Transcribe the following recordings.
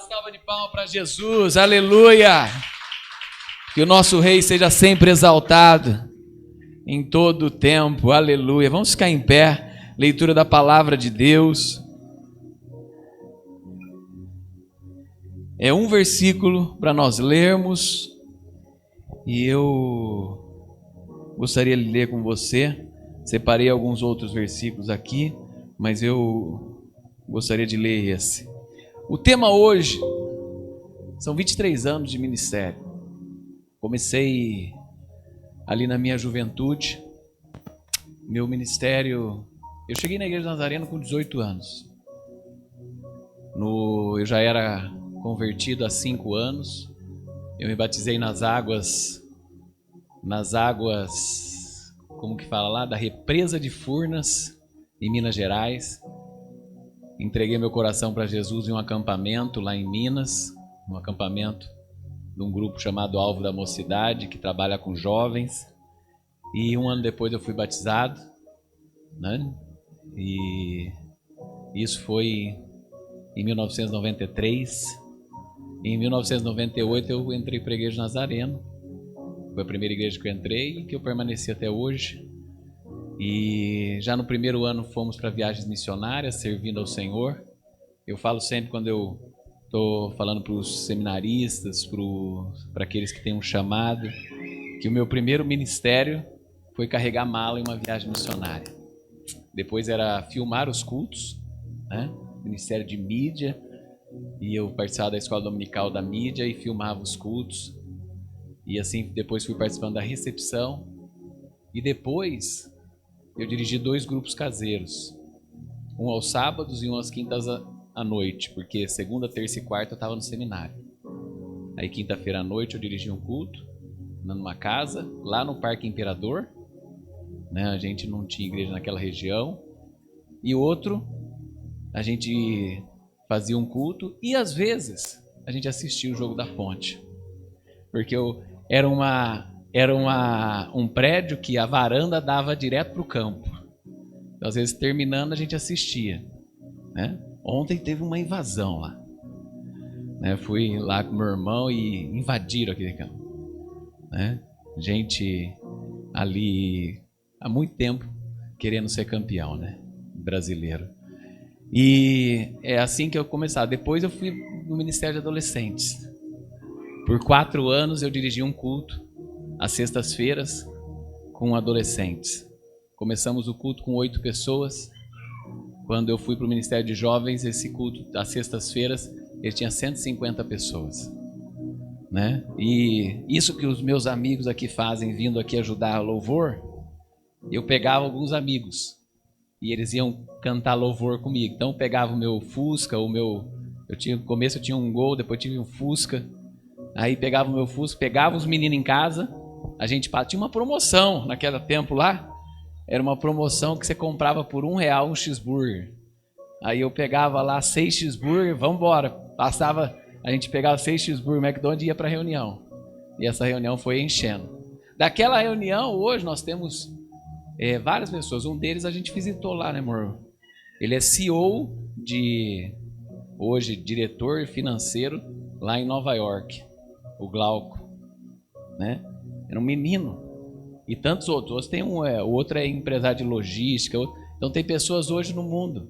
Salva de palmas para Jesus, aleluia! Que o nosso Rei seja sempre exaltado em todo o tempo, aleluia! Vamos ficar em pé, leitura da palavra de Deus. É um versículo para nós lermos e eu gostaria de ler com você. Separei alguns outros versículos aqui, mas eu gostaria de ler esse. O tema hoje são 23 anos de ministério. Comecei ali na minha juventude. Meu ministério... Eu cheguei na Igreja Nazareno com 18 anos. Eu já era convertido há 5 anos. Eu me batizei nas águas, como que fala lá? Da Represa de Furnas, em Minas Gerais. Entreguei meu coração para Jesus em um acampamento lá em Minas, um acampamento de um grupo chamado Alvo da Mocidade, que trabalha com jovens. E um ano depois eu fui batizado, né? E isso foi em 1993. Em 1998 eu entrei para a Igreja Nazareno. Foi a primeira igreja que eu entrei e que eu permaneci até hoje. E já no primeiro ano fomos para viagens missionárias, servindo ao Senhor. Eu falo sempre, quando eu estou falando para os seminaristas, para aqueles que têm um chamado, que o meu primeiro ministério foi carregar mala em uma viagem missionária. Depois era filmar os cultos, né? Ministério de mídia, e eu participava da escola dominical da mídia e filmava os cultos. E assim, depois fui participando da recepção. E depois eu dirigi 2 grupos caseiros. Um aos sábados e um às quintas à noite. Porque segunda, terça e quarta eu estava no seminário. Aí quinta-feira à noite eu dirigi um culto numa casa, lá no Parque Imperador. Né? A gente não tinha igreja naquela região. E outro, a gente fazia um culto e às vezes a gente assistia o Jogo da Ponte. Porque era um prédio que a varanda dava direto para o campo. Então, às vezes, terminando, a gente assistia. Né? Ontem teve uma invasão lá. Né? Fui lá com meu irmão e invadiram aquele campo. Né? Gente ali há muito tempo querendo ser campeão, né? Brasileiro. E é assim que eu começava. Depois eu fui no Ministério de Adolescentes. Por 4 anos eu dirigi um culto às sextas-feiras com adolescentes. Começamos o culto com 8 pessoas. Quando eu fui para o Ministério de Jovens, esse culto às sextas-feiras, ele tinha 150 pessoas. Né? E isso que os meus amigos aqui fazem, vindo aqui ajudar a louvor, eu pegava alguns amigos e eles iam cantar louvor comigo. Então eu pegava o meu Fusca, no começo eu tinha um Gol, depois eu tive um Fusca. Aí pegava o meu Fusca, pegava os meninos em casa, a gente tinha uma promoção naquele tempo lá, era uma promoção que você comprava por R$1 um cheeseburger. Aí eu pegava lá 6 cheeseburger, vamos embora. A gente pegava 6 cheeseburger no McDonald's e ia para a reunião. E essa reunião foi enchendo. Daquela reunião, hoje nós temos várias pessoas. Um deles a gente visitou lá, né, amor? Ele é CEO hoje, diretor financeiro lá em Nova York. O Glauco, né? Era um menino. E tantos outros. Outros tem o outro é empresário de logística. Então tem pessoas hoje no mundo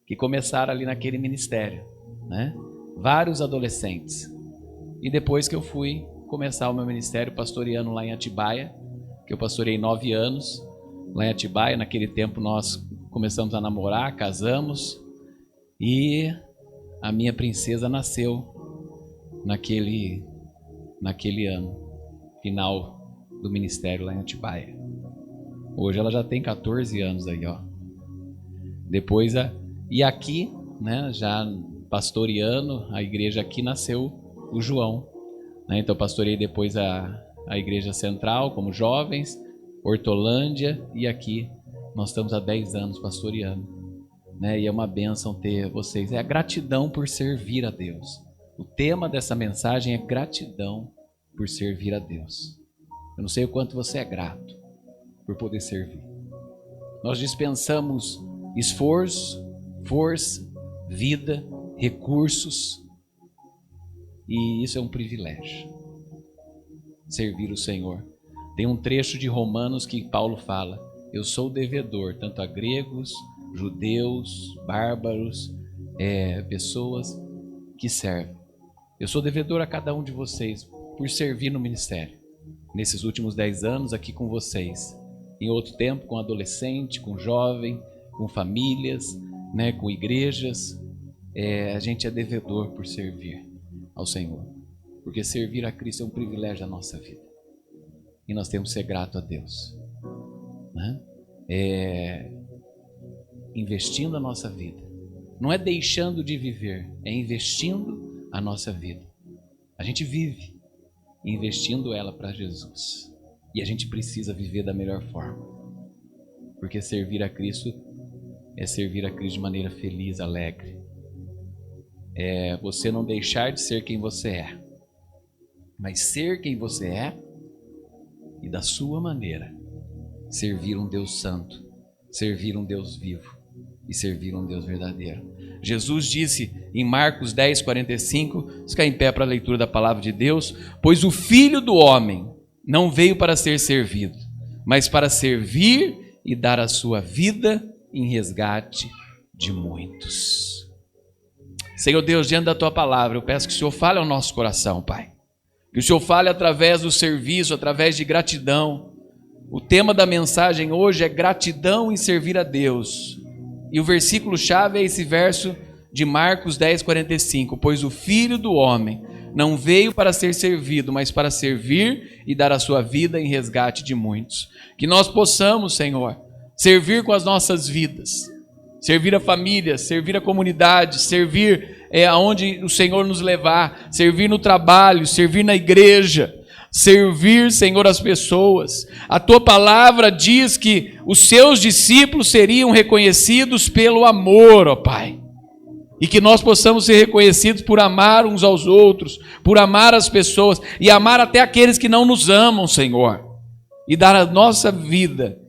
que começaram ali naquele ministério, né? Vários adolescentes. E depois que eu fui começar o meu ministério pastoreando lá em Atibaia, que eu pastorei 9 anos lá em Atibaia. Naquele tempo nós começamos a namorar, casamos e a minha princesa nasceu naquele ano, final do ministério lá em Atibaia. Hoje ela já tem 14 anos aí, ó. Depois, e aqui, né, já pastoreando a igreja aqui, nasceu o João. Né? Então pastorei depois a igreja central como jovens, Hortolândia, e aqui nós estamos há 10 anos pastoreando. Né? E é uma bênção ter vocês. É a gratidão por servir a Deus. O tema dessa mensagem é gratidão por servir a Deus. Eu não sei o quanto você é grato por poder servir. Nós dispensamos esforço, força, vida, recursos E isso é um privilégio. Servir o Senhor. Tem um trecho de Romanos que Paulo fala: eu sou devedor tanto a gregos, judeus, bárbaros, pessoas que servem. Eu sou devedor a cada um de vocês por servir no ministério. Nesses últimos 10 anos aqui com vocês. Em outro tempo com adolescente, com jovem, com famílias, né, com igrejas. A gente é devedor por servir ao Senhor. Porque servir a Cristo é um privilégio da nossa vida. E nós temos que ser grato a Deus. Né? Investindo a nossa vida. Não é deixando de viver, é investindo a nossa vida. A gente vive investindo ela para Jesus. E a gente precisa viver da melhor forma. Porque servir a Cristo é servir a Cristo de maneira feliz, alegre. É você não deixar de ser quem você é, mas ser quem você é e da sua maneira servir um Deus santo, servir um Deus vivo e servir um Deus verdadeiro. Jesus disse em Marcos 10:45, fica em pé para a leitura da palavra de Deus: pois o Filho do Homem não veio para ser servido, mas para servir e dar a sua vida em resgate de muitos. Senhor Deus, diante da Tua palavra, eu peço que o Senhor fale ao nosso coração, Pai. Que o Senhor fale através do serviço, através de gratidão. O tema da mensagem hoje é gratidão em servir a Deus. E o versículo-chave é esse verso de Marcos 10:45. Pois o Filho do Homem não veio para ser servido, mas para servir e dar a sua vida em resgate de muitos. Que nós possamos, Senhor, servir com as nossas vidas. Servir a família, servir a comunidade, servir aonde o Senhor nos levar, servir no trabalho, servir na igreja, servir, Senhor, as pessoas. A Tua palavra diz que os Seus discípulos seriam reconhecidos pelo amor, ó Pai. E que nós possamos ser reconhecidos por amar uns aos outros, por amar as pessoas e amar até aqueles que não nos amam, Senhor. E dar a nossa vida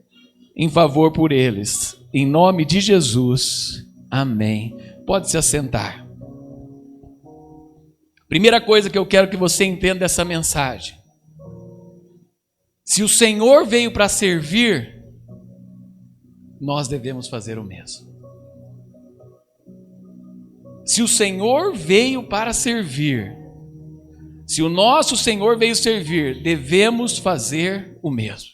em favor por eles. Em nome de Jesus, amém. Pode se assentar. Primeira coisa que eu quero que você entenda dessa mensagem: se o Senhor veio para servir, nós devemos fazer o mesmo. Se o Senhor veio para servir, se o nosso Senhor veio servir, devemos fazer o mesmo.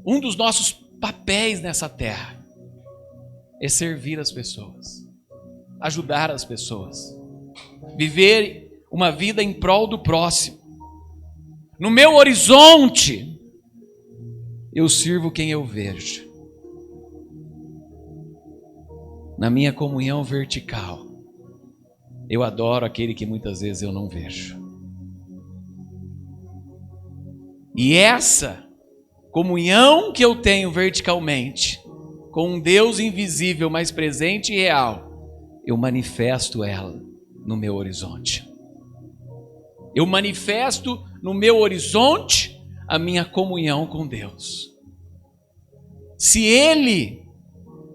Um dos nossos papéis nessa terra é servir as pessoas, ajudar as pessoas, viver uma vida em prol do próximo. No meu horizonte, eu sirvo quem eu vejo. Na minha comunhão vertical, eu adoro aquele que muitas vezes eu não vejo. E essa comunhão que eu tenho verticalmente com um Deus invisível, mas presente e real, eu manifesto ela no meu horizonte. Eu manifesto no meu horizonte a minha comunhão com Deus. Se Ele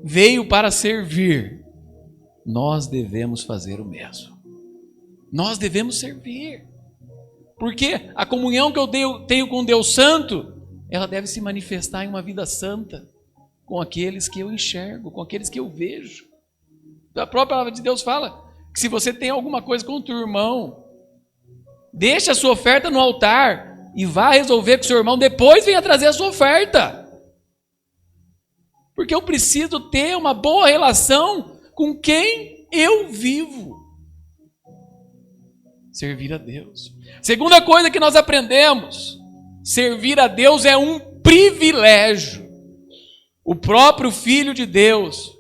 veio para servir, nós devemos fazer o mesmo. Nós devemos servir. Porque a comunhão que eu tenho com Deus Santo, ela deve se manifestar em uma vida santa, com aqueles que eu enxergo, com aqueles que eu vejo. A própria palavra de Deus fala que se você tem alguma coisa contra o irmão, deixe a sua oferta no altar e vá resolver com o seu irmão, depois venha trazer a sua oferta. Porque eu preciso ter uma boa relação com quem eu vivo. Servir a Deus. Segunda coisa que nós aprendemos: servir a Deus é um privilégio. O próprio Filho de Deus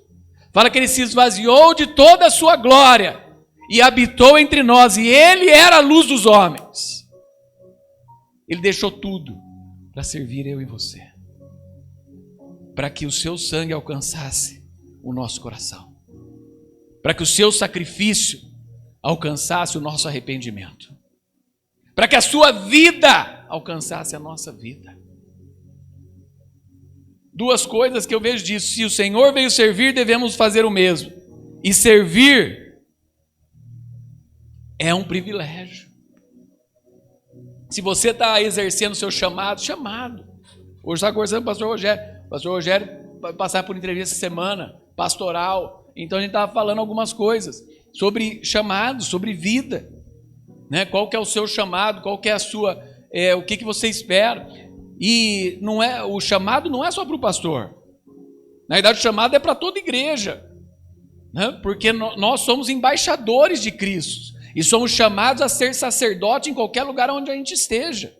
fala que Ele se esvaziou de toda a sua glória e habitou entre nós, e Ele era a luz dos homens. Ele deixou tudo para servir eu e você, para que o seu sangue alcançasse o nosso coração, para que o seu sacrifício alcançasse o nosso arrependimento, para que a sua vida alcançasse a nossa vida. Duas coisas que eu vejo disso: se o Senhor veio servir, devemos fazer o mesmo. E servir É um privilégio. Se você está exercendo o seu chamado. Hoje está conversando com o pastor Rogério. O pastor Rogério vai passar por entrevista essa semana, pastoral. Então a gente estava falando algumas coisas sobre chamado, sobre vida. Né? Qual que é o seu chamado, qual que é a sua, o que você espera. E o chamado não é só para o pastor. Na verdade, o chamado é para toda igreja. Né? Porque nós somos embaixadores de Cristo. E somos chamados a ser sacerdote em qualquer lugar onde a gente esteja.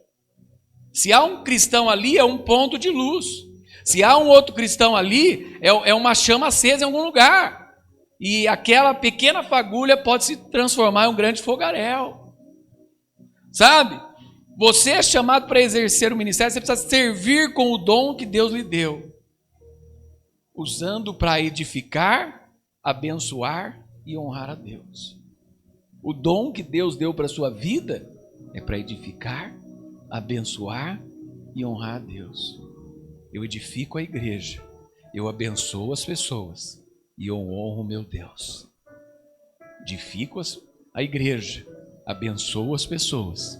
Se há um cristão ali, é um ponto de luz. Se há um outro cristão ali, é uma chama acesa em algum lugar. E aquela pequena fagulha pode se transformar em um grande fogaréu. Sabe? Você é chamado para exercer o ministério, você precisa servir com o dom que Deus lhe deu. Usando para edificar, abençoar e honrar a Deus. O dom que Deus deu para a sua vida é para edificar, abençoar e honrar a Deus. Eu edifico a igreja, eu abençoo as pessoas e eu honro o meu Deus. Edifico a igreja, abençoo as pessoas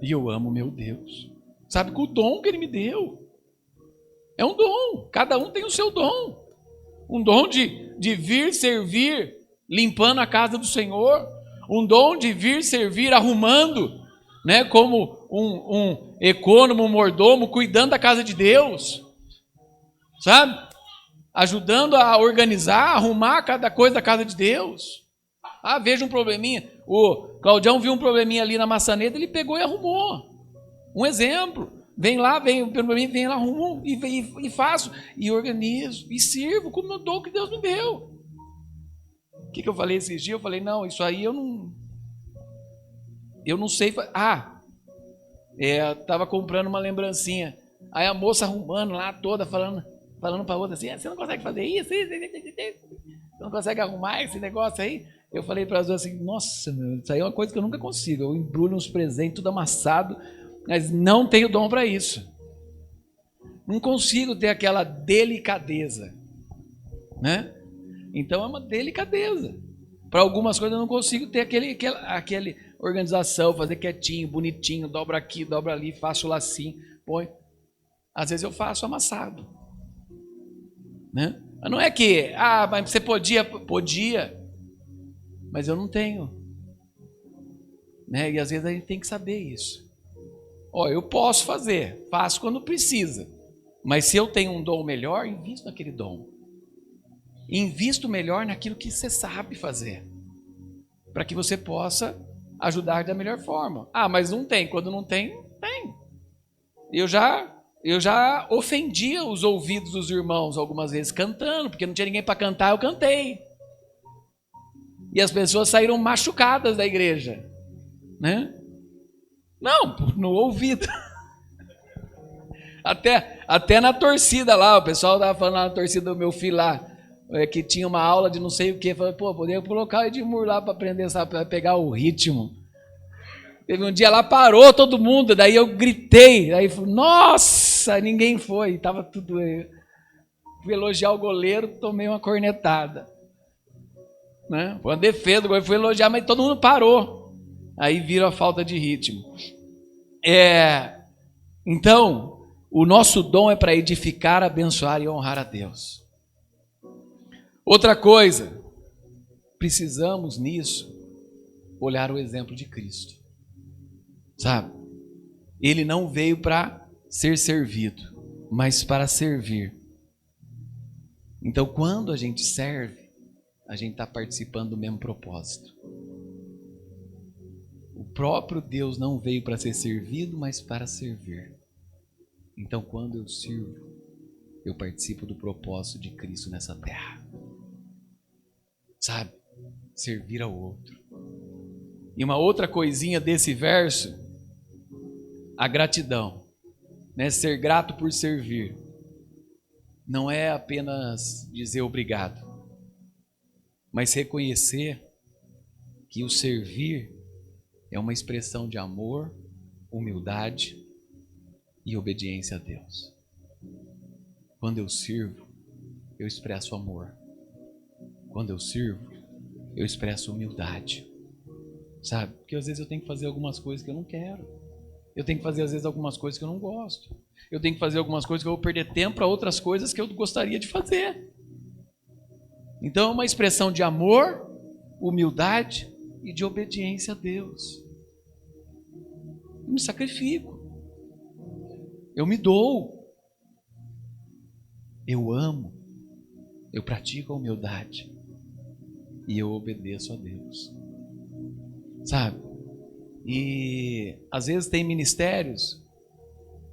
e eu amo o meu Deus. Sabe, com o dom que Ele me deu. É um dom, cada um tem o seu dom. Um dom de vir servir limpando a casa do Senhor. Um dom de vir servir arrumando, né, como um econômico, um mordomo, cuidando da casa de Deus. Sabe? Ajudando a organizar, arrumar cada coisa da casa de Deus. Ah, veja um probleminha. O Claudião viu um probleminha ali na maçaneta, ele pegou e arrumou. Um exemplo. Vem lá, arrumo e faço, e organizo, e sirvo como o dom que Deus me deu. O que eu falei esses dias? Eu falei, não, isso aí eu não sei. Estava comprando uma lembrancinha. Aí a moça arrumando lá toda, falando para a outra assim, você não consegue fazer isso? Você não consegue arrumar esse negócio aí? Eu falei para as duas assim, nossa, meu, isso aí é uma coisa que eu nunca consigo. Eu embrulho uns presentes, tudo amassado, mas não tenho dom para isso. Não consigo ter aquela delicadeza, né? Então é uma delicadeza. Para algumas coisas eu não consigo ter aquele organização, fazer quietinho, bonitinho, dobra aqui, dobra ali, faço o lacinho, põe. Às vezes eu faço amassado, né? Mas não é que, mas você podia, mas eu não tenho, né? E às vezes a gente tem que saber isso. Eu posso fazer, faço quando precisa, mas se eu tenho um dom melhor, invisto naquele dom. Invisto melhor naquilo que você sabe fazer, para que você possa ajudar da melhor forma. Mas não tem. Quando não tem, tem. Eu já ofendia os ouvidos dos irmãos algumas vezes cantando, porque não tinha ninguém para cantar, eu cantei. E as pessoas saíram machucadas da igreja, né? Não, no ouvido. Até na torcida lá, o pessoal estava falando lá na torcida do meu filho lá, que tinha uma aula de não sei o que, falei, poderia colocar o Edmur lá para aprender, sabe, para pegar o ritmo. Teve um dia lá, parou todo mundo, daí eu gritei, daí falei, nossa, ninguém foi, estava tudo. Fui elogiar o goleiro, tomei uma cornetada, né? Foi uma defesa do goleiro, fui elogiar, mas todo mundo parou. Aí viram a falta de ritmo. Então, o nosso dom é para edificar, abençoar e honrar a Deus. Outra coisa, precisamos nisso olhar o exemplo de Cristo. Sabe? Ele não veio para ser servido, mas para servir. Então, quando a gente serve, a gente está participando do mesmo propósito. O próprio Deus não veio para ser servido, mas para servir. Então, quando eu sirvo, eu participo do propósito de Cristo nessa terra. Sabe? Servir ao outro. E uma outra coisinha desse verso, a gratidão, né? Ser grato por servir. Não é apenas dizer obrigado, mas reconhecer que o servir é uma expressão de amor, humildade e obediência a Deus. Quando eu sirvo, eu expresso amor. Quando eu sirvo, eu expresso humildade. sabe? Porque às vezes eu tenho que fazer algumas coisas que eu não quero. Eu tenho que fazer às vezes algumas coisas que eu não gosto. Eu tenho que fazer algumas coisas que eu vou perder tempo para outras coisas que eu gostaria de fazer. Então é uma expressão de amor, humildade e de obediência a Deus. Eu me sacrifico. Eu me dou. Eu amo. Eu pratico a humildade. E eu obedeço a Deus. Sabe? E às vezes tem ministérios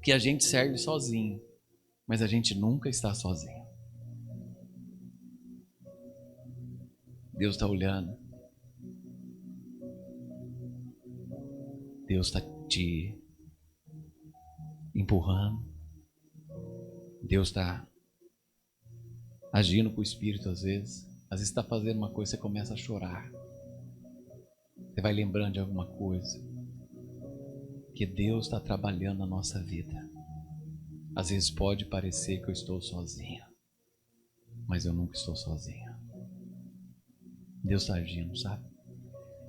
que a gente serve sozinho, mas a gente nunca está sozinho. Deus está olhando. Deus está te empurrando. Deus está agindo com o Espírito às vezes. Às vezes está fazendo uma coisa e você começa a chorar. Você vai lembrando de alguma coisa. Que Deus está trabalhando na nossa vida. Às vezes pode parecer que eu estou sozinho. Mas eu nunca estou sozinho. Deus está agindo, sabe?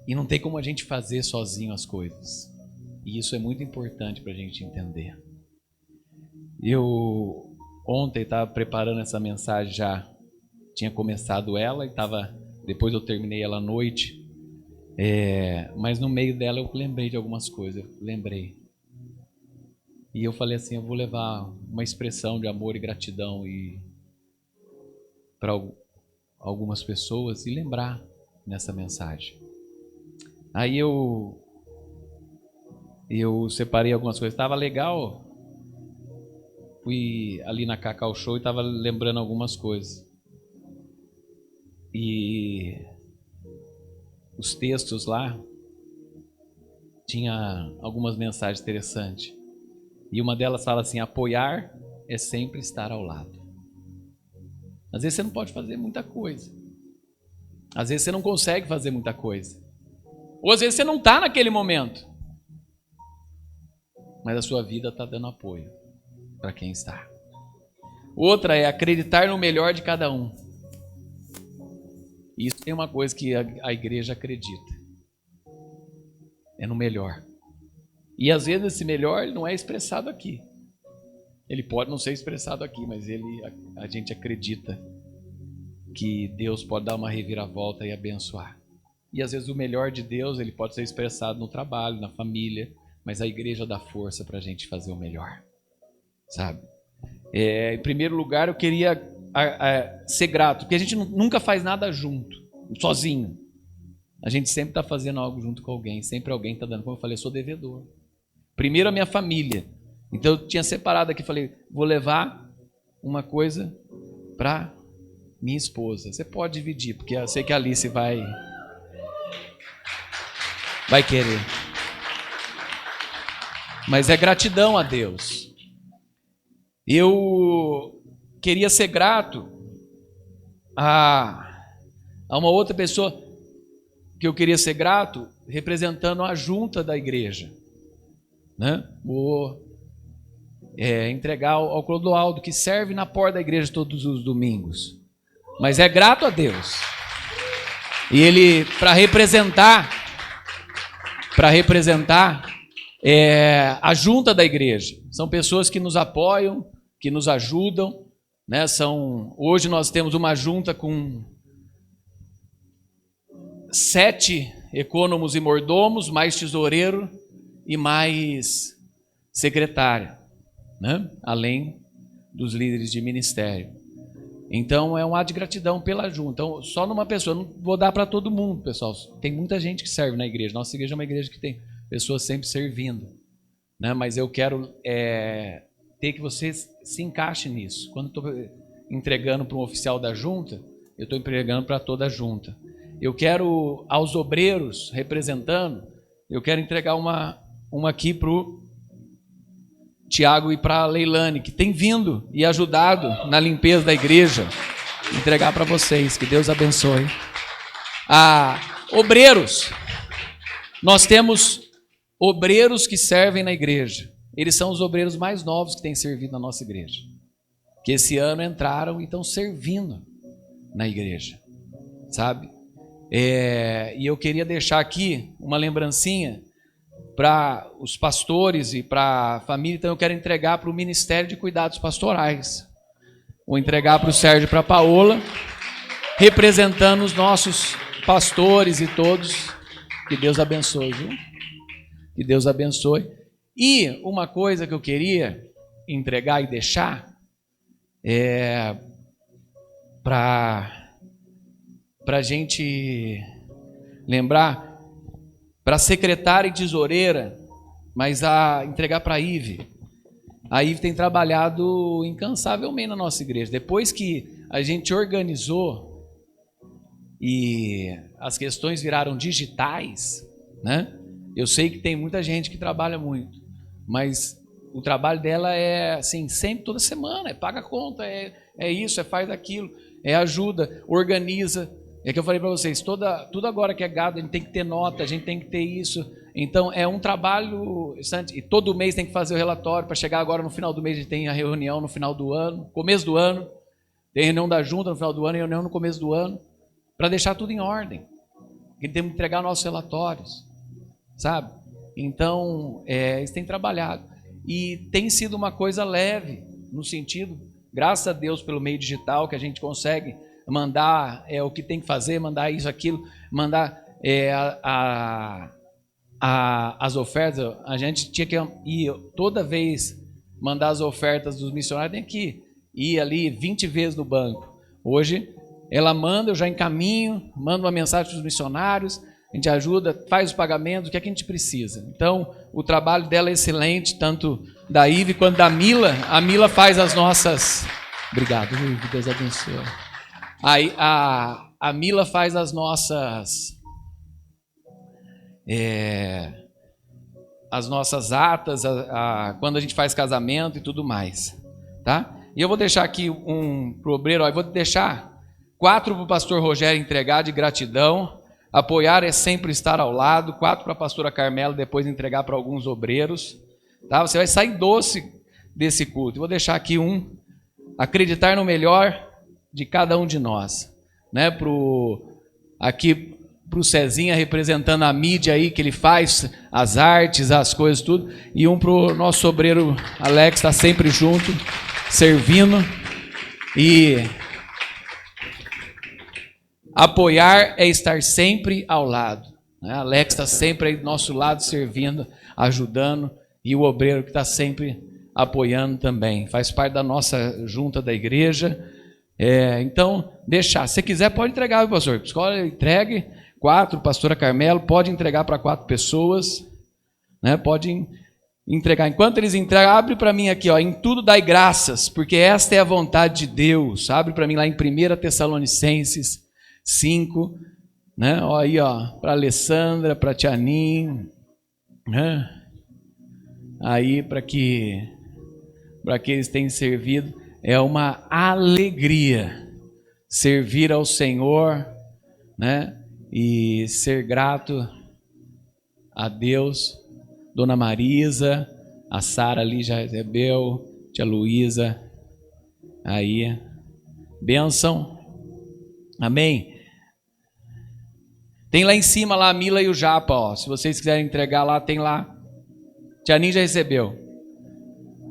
E não tem como a gente fazer sozinho as coisas. E isso é muito importante para a gente entender. Eu ontem estava preparando essa mensagem, já tinha começado ela e depois eu terminei ela à noite. Mas no meio dela eu lembrei de algumas coisas. E eu falei assim, eu vou levar uma expressão de amor e gratidão para algumas pessoas e lembrar nessa mensagem. Aí eu separei algumas coisas. Estava legal. Fui ali na Cacau Show e estava lembrando algumas coisas. E os textos lá tinha algumas mensagens interessantes. E uma delas fala assim: apoiar é sempre estar ao lado. Às vezes você não pode fazer muita coisa. Às vezes você não consegue fazer muita coisa. Ou às vezes você não está naquele momento. Mas a sua vida está dando apoio para quem está. Outra é acreditar no melhor de cada um. Isso tem uma coisa que a igreja acredita. É no melhor. E às vezes esse melhor ele não é expressado aqui. Ele pode não ser expressado aqui, mas a gente acredita que Deus pode dar uma reviravolta e abençoar. E às vezes o melhor de Deus ele pode ser expressado no trabalho, na família, mas a igreja dá força para a gente fazer o melhor. Sabe? Em primeiro lugar, eu queria ser grato, porque a gente nunca faz nada junto, sozinho. A gente sempre está fazendo algo junto com alguém, sempre alguém está dando. Como eu falei, eu sou devedor. Primeiro a minha família. Então eu tinha separado aqui, falei, vou levar uma coisa para minha esposa. Você pode dividir, porque eu sei que a Alice vai querer. Mas é gratidão a Deus. Eu queria ser grato a uma outra pessoa que eu queria ser grato, representando a junta da igreja. Né? Vou entregar ao Clodoaldo, que serve na porta da igreja todos os domingos. Mas é grato a Deus. E ele, para representar a junta da igreja. São pessoas que nos apoiam, que nos ajudam. Né? Hoje nós temos uma junta com 7 ecônomos e mordomos, mais tesoureiro e mais secretária, né? Além dos líderes de ministério. Então é um ato de gratidão pela junta. Então, só numa pessoa, não vou dar para todo mundo, pessoal. Tem muita gente que serve na igreja. Nossa igreja é uma igreja que tem pessoas sempre servindo, né? Mas eu quero ter que você se encaixe nisso. Quando estou entregando para um oficial da junta, eu estou entregando para toda a junta. Eu quero, aos obreiros representando, eu quero entregar uma aqui para o Tiago e para a Leilane, que tem vindo e ajudado na limpeza da igreja. Entregar para vocês, que Deus abençoe. Obreiros, nós temos obreiros que servem na igreja. Eles são os obreiros mais novos que têm servido na nossa igreja, que esse ano entraram e estão servindo na igreja, sabe? E eu queria deixar aqui uma lembrancinha para os pastores e para a família. Então eu quero entregar para o Ministério de Cuidados Pastorais. Vou entregar para o Sérgio e para a Paola, representando os nossos pastores e todos. Que Deus abençoe, viu? Que Deus abençoe. E uma coisa que eu queria entregar e deixar para a gente lembrar, para a secretária e tesoureira, mas a entregar para a Ive. A Ive tem trabalhado incansavelmente na nossa igreja. Depois que a gente organizou e as questões viraram digitais, né? Eu sei que tem muita gente que trabalha muito, mas o trabalho dela é assim, sempre, toda semana, paga conta, é isso, faz aquilo, ajuda, organiza. É que eu falei para vocês, tudo agora que é gado, a gente tem que ter nota, a gente tem que ter isso. Então é um trabalho, e todo mês tem que fazer o relatório, para chegar agora no final do mês a gente tem a reunião no final do ano, começo do ano, tem reunião da junta no final do ano e reunião no começo do ano, para deixar tudo em ordem. Porque temos que entregar nossos relatórios, sabe? Então, eles têm trabalhado. E tem sido uma coisa leve, no sentido, graças a Deus pelo meio digital, que a gente consegue mandar o que tem que fazer, mandar isso, aquilo, mandar as ofertas. A gente tinha que ir toda vez mandar as ofertas dos missionários, tem que ir ali 20 vezes no banco. Hoje ela manda, eu já encaminho, mando uma mensagem para os missionários, a gente ajuda, faz os pagamentos, o que é que a gente precisa. Então o trabalho dela é excelente, tanto da Ive quanto da Mila. A Mila faz as nossas... Obrigado, Ive, Deus abençoe. Aí a Mila faz as nossas atas, quando a gente faz casamento e tudo mais, tá? E eu vou deixar aqui pro obreiro, eu vou deixar 4 para o pastor Rogério entregar de gratidão. Apoiar é sempre estar ao lado. 4 para a pastora Carmela, depois entregar para alguns obreiros, tá? Você vai sair doce desse culto. Eu vou deixar aqui acreditar no melhor de cada um de nós, né? Aqui pro Cezinha, representando a mídia aí, que ele faz as artes, as coisas, tudo. E pro nosso obreiro Alex, está sempre junto, servindo. E apoiar é estar sempre ao lado, né? Alex está sempre aí do nosso lado, servindo, ajudando. E o obreiro que está sempre apoiando também. Faz parte da nossa junta da igreja. Então, deixar. Se quiser, pode entregar, viu, pastor? Escola, entregue. 4, pastora Carmelo, pode entregar para 4 pessoas, né? Pode entregar. Enquanto eles entregam, abre para mim aqui, ó, em tudo dai graças, porque esta é a vontade de Deus. Abre para mim lá em 1 Tessalonicenses 5, né? Ó, aí, ó, para Alessandra, para Tianin, né? Aí para que eles tenham servido. É uma alegria servir ao Senhor, né? E ser grato a Deus. Dona Marisa, a Sara ali já recebeu, tia Luísa, aí, bênção, amém. Tem lá em cima lá a Mila e o Japa, ó. Se vocês quiserem entregar lá, tem lá. Tia Ninja recebeu.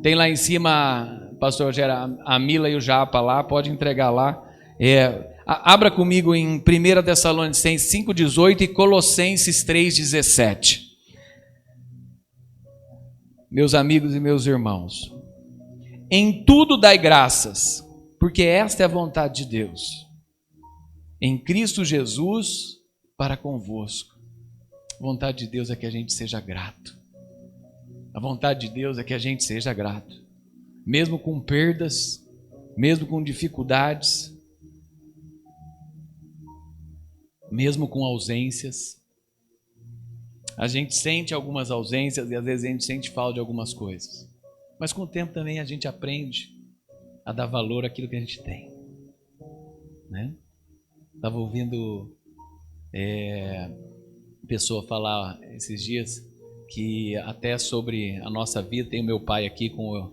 Tem lá em cima, pastor Rogério, a Mila e o Japa lá, pode entregar lá. Abra comigo em 1 Tessalonicenses 5,18 e Colossenses 3,17. Meus amigos e meus irmãos, em tudo dai graças, porque esta é a vontade de Deus, em Cristo Jesus para convosco. A vontade de Deus é que a gente seja grato. A vontade de Deus é que a gente seja grato, mesmo com perdas, mesmo com dificuldades, mesmo com ausências. A gente sente algumas ausências e às vezes a gente sente falta de algumas coisas, mas com o tempo também a gente aprende a dar valor àquilo que a gente tem, né? Estava ouvindo pessoa falar esses dias que até sobre a nossa vida, tem o meu pai aqui com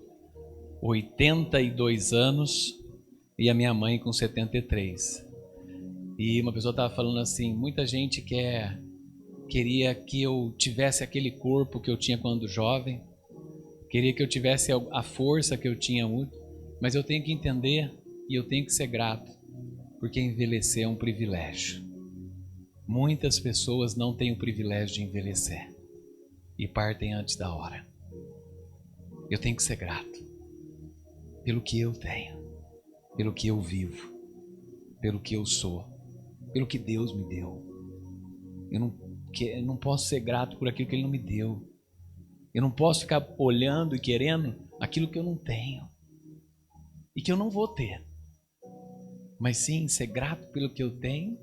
82 anos e a minha mãe com 73. E uma pessoa estava falando assim, muita gente queria que eu tivesse aquele corpo que eu tinha quando jovem, queria que eu tivesse a força que eu tinha muito, mas eu tenho que entender e eu tenho que ser grato, porque envelhecer é um privilégio. Muitas pessoas não têm o privilégio de envelhecer e partem antes da hora. Eu tenho que ser grato pelo que eu tenho, pelo que eu vivo, pelo que eu sou, pelo que Deus me deu. Eu não posso ser grato por aquilo que Ele não me deu. Eu não posso ficar olhando e querendo aquilo que eu não tenho e que eu não vou ter. Mas sim, ser grato pelo que eu tenho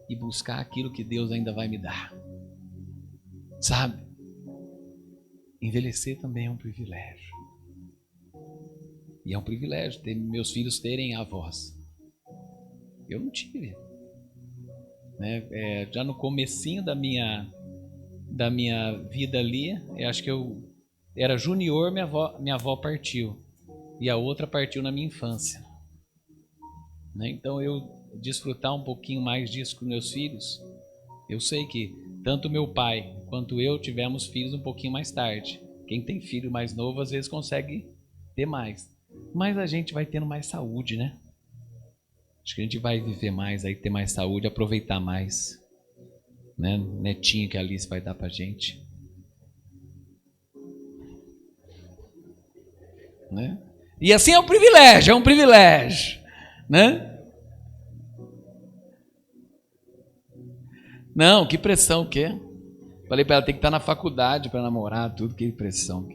e buscar aquilo que Deus ainda vai me dar. Sabe? Envelhecer também é um privilégio. E é um privilégio ter meus filhos terem avós. Eu não tive. Né? Já no comecinho da minha vida ali, eu acho que eu era junior, minha avó partiu. E a outra partiu na minha infância. Né? Então eu desfrutar um pouquinho mais disso com meus filhos, eu sei que tanto meu pai quanto eu tivemos filhos um pouquinho mais tarde. Quem tem filho mais novo às vezes consegue ter mais. Mas a gente vai tendo mais saúde, né? Acho que a gente vai viver mais, aí ter mais saúde, aproveitar mais. Né? Netinho que a Alice vai dar pra gente. Né? E assim é um privilégio. Né? Não, que pressão, o quê? Falei para ela, tem que estar na faculdade para namorar, tudo, que pressão.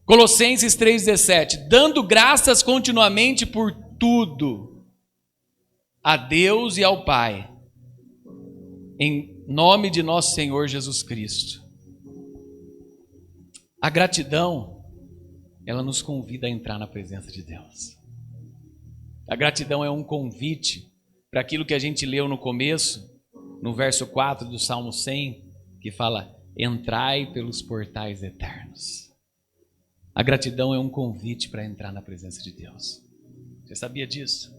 Colossenses 3,17, dando graças continuamente por tudo a Deus e ao Pai, em nome de nosso Senhor Jesus Cristo. A gratidão, ela nos convida a entrar na presença de Deus. A gratidão é um convite para aquilo que a gente leu no começo, no verso 4 do Salmo 100, que fala, entrai pelos portais eternos. A gratidão é um convite para entrar na presença de Deus. Você sabia disso?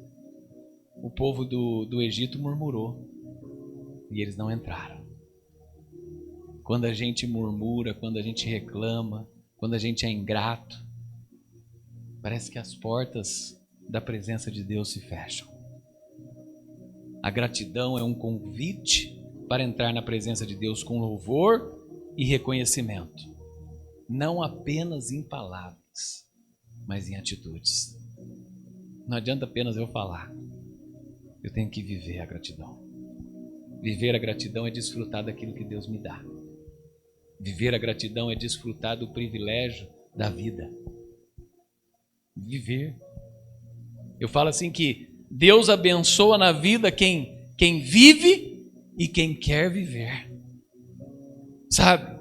O povo do Egito murmurou e eles não entraram. Quando a gente murmura, quando a gente reclama, quando a gente é ingrato, parece que as portas da presença de Deus se fecham. A gratidão é um convite para entrar na presença de Deus com louvor e reconhecimento. Não apenas em palavras, mas em atitudes. Não adianta apenas eu falar. Eu tenho que viver a gratidão. Viver a gratidão é desfrutar daquilo que Deus me dá. Viver a gratidão é desfrutar do privilégio da vida. Viver. Eu falo assim que Deus abençoa na vida quem vive e quem quer viver. Sabe?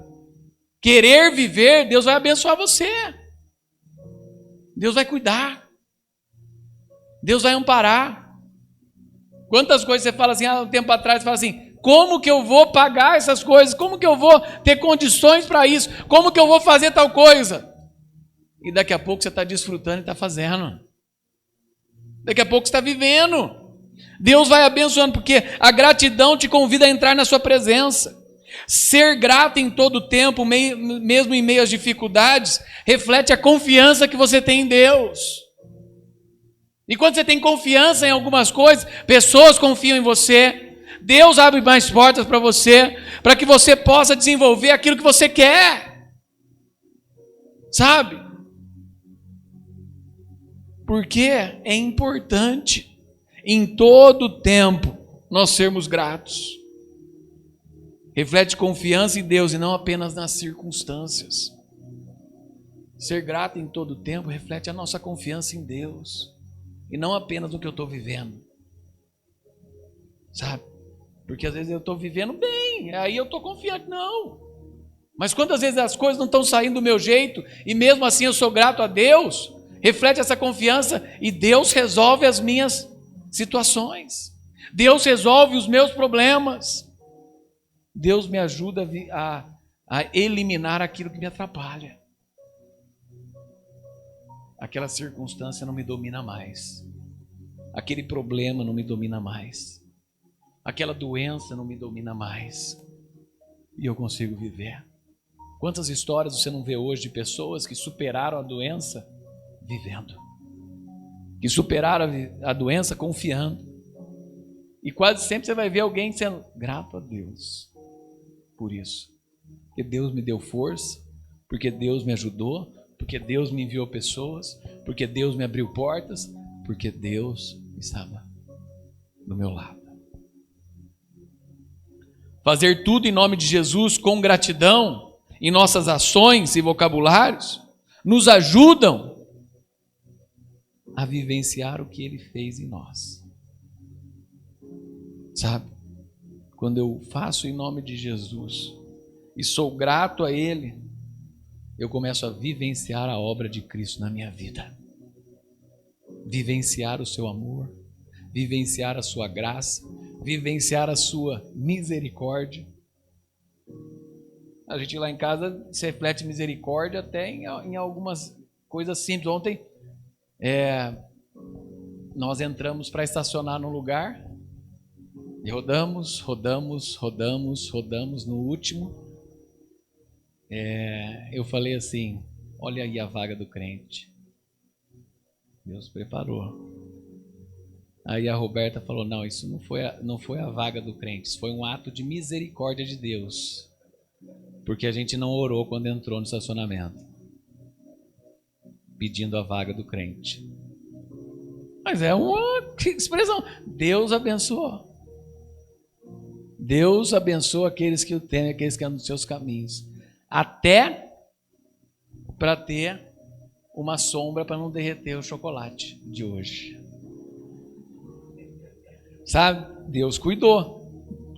Querer viver, Deus vai abençoar você. Deus vai cuidar. Deus vai amparar. Quantas coisas você fala assim, há um tempo atrás, você fala assim, como que eu vou pagar essas coisas? Como que eu vou ter condições para isso? Como que eu vou fazer tal coisa? E daqui a pouco você está desfrutando e está fazendo. Daqui a pouco você está vivendo. Deus vai abençoando, porque a gratidão te convida a entrar na sua presença. Ser grato em todo tempo, mesmo em meio às dificuldades, reflete a confiança que você tem em Deus. E quando você tem confiança em algumas coisas, pessoas confiam em você, Deus abre mais portas para você, para que você possa desenvolver aquilo que você quer. Sabe? Porque é importante, em todo tempo, nós sermos gratos. Reflete confiança em Deus e não apenas nas circunstâncias. Ser grato em todo tempo reflete a nossa confiança em Deus e não apenas no que eu estou vivendo. Sabe? Porque às vezes eu estou vivendo bem, aí eu estou confiante. Não. Mas quantas vezes as coisas não estão saindo do meu jeito e mesmo assim eu sou grato a Deus, reflete essa confiança e Deus resolve as minhas situações. Deus resolve os meus problemas. Deus me ajuda a eliminar aquilo que me atrapalha. Aquela circunstância não me domina mais. aquele problema não me domina mais, aquela doença não me domina mais, e eu consigo viver. Quantas histórias você não vê hoje de pessoas que superaram a doença vivendo, que superaram a doença confiando, e quase sempre você vai ver alguém sendo grato a Deus por isso, porque Deus me deu força, porque Deus me ajudou, porque Deus me enviou pessoas, porque Deus me abriu portas, porque Deus estava do meu lado. Fazer tudo em nome de Jesus com gratidão em nossas ações e vocabulários nos ajudam a vivenciar o que Ele fez em nós. Sabe? Quando eu faço em nome de Jesus e sou grato a Ele, eu começo a vivenciar a obra de Cristo na minha vida. Vivenciar o seu amor, vivenciar a sua graça, vivenciar a sua misericórdia. A gente lá em casa se reflete misericórdia até em algumas coisas simples. Ontem nós entramos para estacionar num lugar e rodamos. No último, eu falei assim: olha aí a vaga do crente. Deus preparou. Aí a Roberta falou: não, isso não foi a vaga do crente, isso foi um ato de misericórdia de Deus, porque a gente não orou quando entrou no estacionamento pedindo a vaga do crente. Mas é uma expressão. Deus abençoou. Deus abençoa aqueles que o temem, aqueles que andam nos seus caminhos, até para ter uma sombra para não derreter o chocolate de hoje. Sabe? Deus cuidou.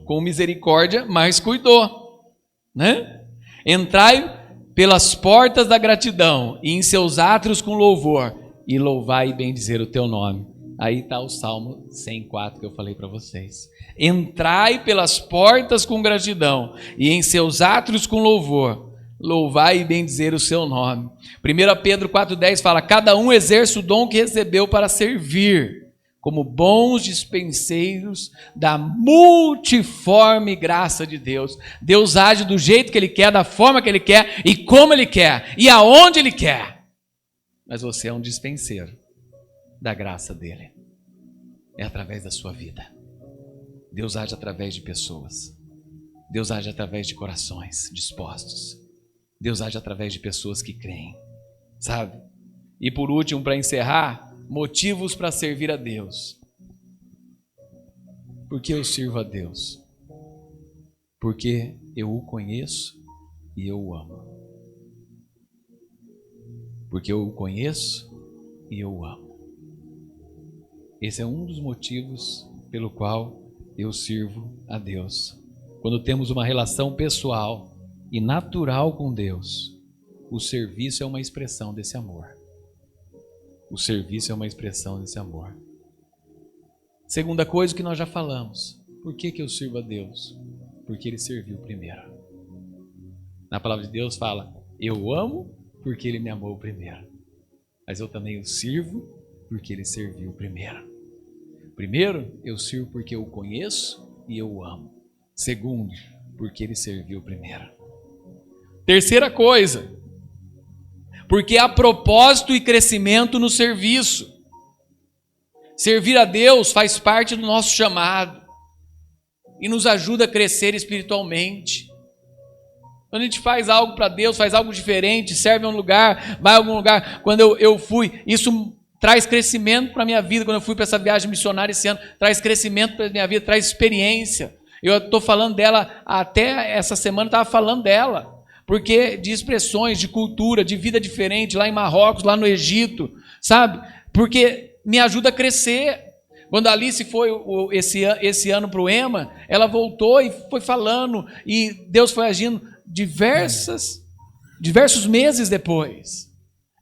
Com misericórdia, mas cuidou. Né? Entrai pelas portas da gratidão e em seus átrios com louvor, e louvai e bendizer o teu nome. Aí está o Salmo 104 que eu falei para vocês. Entrai pelas portas com gratidão e em seus átrios com louvor, louvai e bendizer o seu nome. 1 Pedro 4,10 fala: cada um exerce o dom que recebeu para servir, como bons dispenseiros da multiforme graça de Deus. Deus age do jeito que Ele quer, da forma que Ele quer, e como Ele quer, e aonde Ele quer. Mas você é um dispenseiro da graça dEle. É através da sua vida. Deus age através de pessoas. Deus age através de corações dispostos. Deus age através de pessoas que creem. Sabe? E por último, para encerrar, motivos para servir a Deus. Por que eu sirvo a Deus? Porque eu o conheço e eu o amo. Porque eu o conheço e eu o amo. Esse é um dos motivos pelo qual eu sirvo a Deus. Quando temos uma relação pessoal e natural com Deus, o serviço é uma expressão desse amor. O serviço é uma expressão desse amor. Segunda coisa que nós já falamos. Por que eu sirvo a Deus? Porque Ele serviu primeiro. Na palavra de Deus fala: eu amo porque Ele me amou primeiro. Mas eu também o sirvo porque Ele serviu primeiro. Primeiro, eu sirvo porque eu o conheço e eu o amo. Segundo, porque Ele serviu primeiro. Terceira coisa, porque há propósito e crescimento no serviço. Servir a Deus faz parte do nosso chamado e nos ajuda a crescer espiritualmente. Quando a gente faz algo para Deus, faz algo diferente, serve a um lugar, vai a algum lugar. Quando eu fui, isso traz crescimento para a minha vida. Quando eu fui para essa viagem missionária esse ano, traz crescimento para a minha vida, traz experiência. Eu estou falando dela, até essa semana estava falando dela. Porque de expressões, de cultura, de vida diferente, lá em Marrocos, lá no Egito, sabe? Porque me ajuda a crescer. Quando a Alice foi esse ano para o EMA, ela voltou e foi falando, e Deus foi agindo diversos meses depois.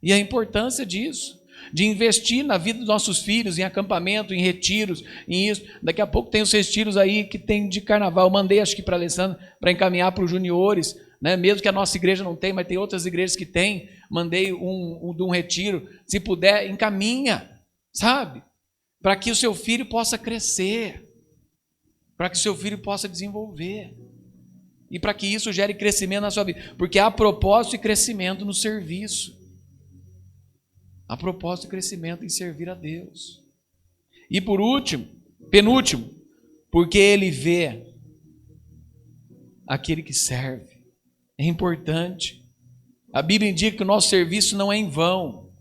E a importância disso, de investir na vida dos nossos filhos, em acampamento, em retiros, em isso. Daqui a pouco tem os retiros aí que tem de carnaval. Eu mandei, acho que para a Alessandra, para encaminhar para os juniores, né? Mesmo que a nossa igreja não tem, mas tem outras igrejas que tem. Mandei de um retiro. Se puder, encaminha, sabe? para que o seu filho possa crescer, para que o seu filho possa desenvolver, e para que isso gere crescimento na sua vida, porque há propósito e crescimento no serviço, há propósito e crescimento em servir a Deus. E por último, penúltimo, porque ele vê aquele que serve. É importante. A Bíblia indica que o nosso serviço não é em vão,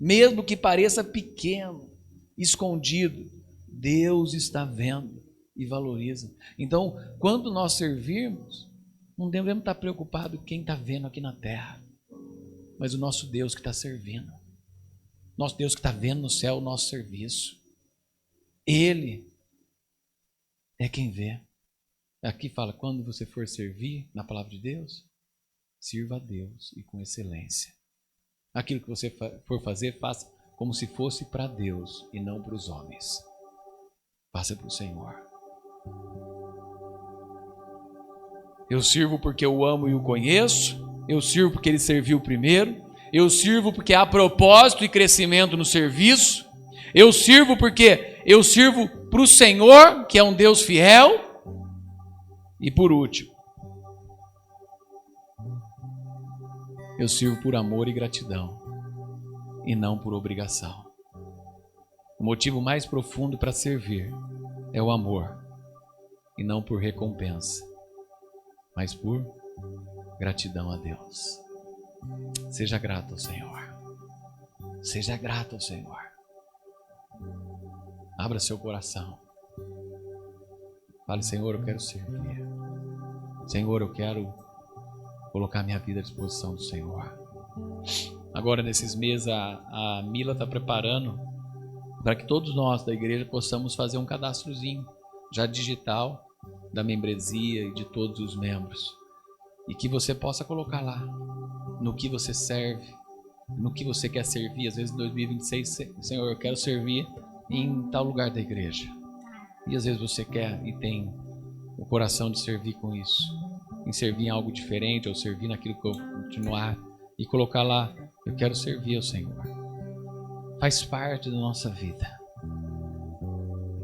mesmo que pareça pequeno, escondido, Deus está vendo e valoriza. Então, quando nós servirmos, não devemos estar preocupados com quem está vendo aqui na terra, mas o nosso Deus que está servindo, nosso Deus que está vendo no céu o nosso serviço. Ele é quem vê. Aqui fala, quando você for servir na palavra de Deus, sirva a Deus e com excelência. Aquilo que você for fazer, faça como se fosse para Deus e não para os homens. Faça para o Senhor. Eu sirvo porque eu amo e o conheço. Eu sirvo porque ele serviu primeiro. Eu sirvo porque há propósito e crescimento no serviço. Eu sirvo porque eu sirvo para o Senhor, que é um Deus fiel. E por último, eu sirvo por amor e gratidão, e não por obrigação. O motivo mais profundo para servir é o amor, e não por recompensa, mas por gratidão a Deus. Seja grato ao Senhor. Seja grato ao Senhor. Abra seu coração. Fale, Senhor, eu quero servir. Senhor, eu quero colocar minha vida à disposição do Senhor. Agora, nesses meses, a Mila está preparando para que todos nós da igreja possamos fazer um cadastrozinho, já digital, da membresia e de todos os membros. E que você possa colocar lá, no que você serve, no que você quer servir. Às vezes, em 2026, Senhor, eu quero servir em tal lugar da igreja. E às vezes você quer e tem o coração de servir com isso, em servir em algo diferente, ou servir naquilo que eu continuar, e colocar lá, eu quero servir ao Senhor. Faz parte da nossa vida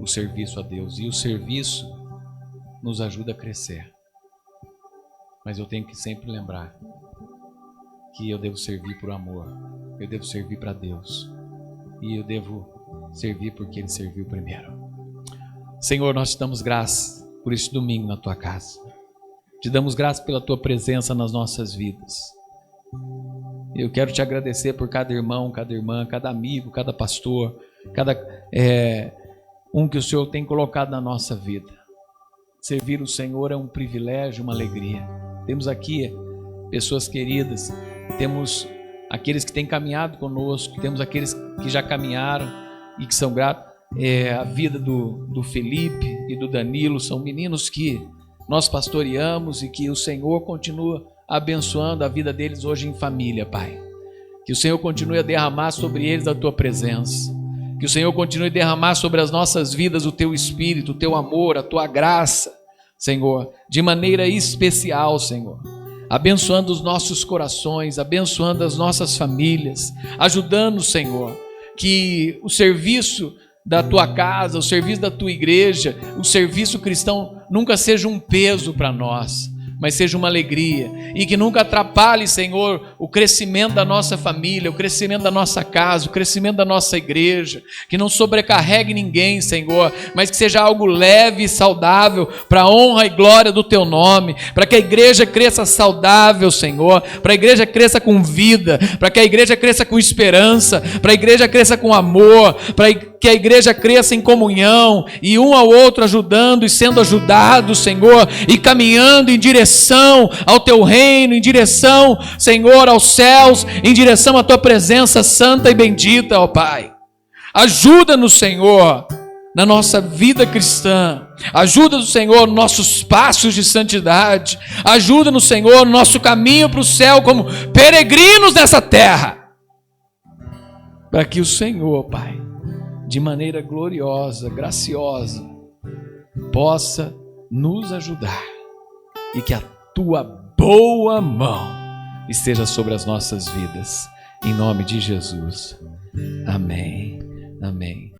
o serviço a Deus, e o serviço nos ajuda a crescer. Mas eu tenho que sempre lembrar que eu devo servir por amor, eu devo servir para Deus, e eu devo servir porque Ele serviu primeiro. Senhor, nós te damos graças por este domingo na tua casa. Te damos graças pela tua presença nas nossas vidas. Eu quero te agradecer por cada irmão, cada irmã, cada amigo, cada pastor, cada um que o Senhor tem colocado na nossa vida. Servir o Senhor é um privilégio, uma alegria. Temos aqui pessoas queridas, temos aqueles que têm caminhado conosco, temos aqueles que já caminharam e que são gratos. A vida do Felipe e do Danilo são meninos que nós pastoreamos e que o Senhor continua abençoando a vida deles hoje em família, Pai. Que o Senhor continue a derramar sobre eles a tua presença, que o Senhor continue a derramar sobre as nossas vidas o teu Espírito, o teu amor, a tua graça, Senhor, de maneira especial, Senhor, abençoando os nossos corações, abençoando as nossas famílias, ajudando, Senhor, que o serviço da tua casa, o serviço da tua igreja, o serviço cristão nunca seja um peso para nós, mas seja uma alegria, e que nunca atrapalhe, Senhor, o crescimento da nossa família, o crescimento da nossa casa, o crescimento da nossa igreja, que não sobrecarregue ninguém, Senhor, mas que seja algo leve e saudável para a honra e glória do teu nome, para que a igreja cresça saudável, Senhor, para a igreja cresça com vida, para que a igreja cresça com esperança, para a igreja cresça com amor, para que a igreja cresça em comunhão, e um ao outro ajudando e sendo ajudado, Senhor, e caminhando em direção ao teu reino, em direção, Senhor, aos céus, em direção à tua presença santa e bendita, ó Pai. Ajuda-nos, Senhor, na nossa vida cristã. Ajuda-nos, Senhor, nos nossos passos de santidade. Ajuda-nos, Senhor, no nosso caminho para o céu como peregrinos nessa terra, para que o Senhor, Pai, de maneira gloriosa, graciosa, possa nos ajudar, e que a tua boa mão esteja sobre as nossas vidas, em nome de Jesus. Amém. Amém.